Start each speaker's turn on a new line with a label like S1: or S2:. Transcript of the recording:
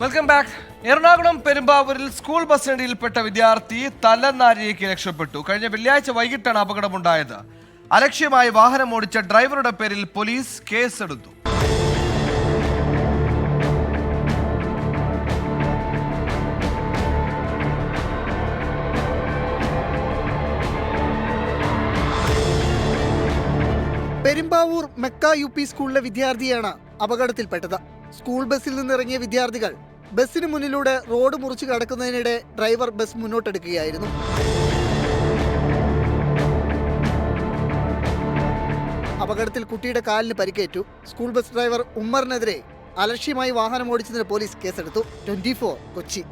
S1: Welcome back. Ernakulam പെരുമ്പാവൂരിൽ school ബസ്സിനിടയിൽപ്പെട്ട വിദ്യാർത്ഥി തലനാരിഴയ്ക്ക് രക്ഷപ്പെട്ടു. കഴിഞ്ഞ വെള്ളിയാഴ്ച വൈകിട്ടാണ് അപകടമുണ്ടായത്. അലക്ഷ്യമായി വാഹനം ഓടിച്ച ഡ്രൈവറുടെ പേരിൽ പോലീസ് കേസെടുത്തു.
S2: പെരുമ്പാവൂർ മെക്ക UP സ്കൂളിലെ വിദ്യാർത്ഥിയാണ് അപകടത്തിൽപ്പെട്ടത്. സ്കൂൾ ബസ്സിൽ നിന്നിറങ്ങിയ വിദ്യാർത്ഥികൾ ബസ്സിന് മുന്നിലൂടെ റോഡ് മുറിച്ച് കടക്കുന്നതിനിടെ ഡ്രൈവർ ബസ് മുന്നോട്ടെടുക്കുകയായിരുന്നു. അപകടത്തിൽ കുട്ടിയുടെ കാലിന് പരിക്കേറ്റു. സ്കൂൾ ബസ് ഡ്രൈവർ ഉമ്മറിനെതിരെ അലക്ഷ്യമായി വാഹനം ഓടിച്ചതിന് പോലീസ് കേസെടുത്തു. 24 കൊച്ചി.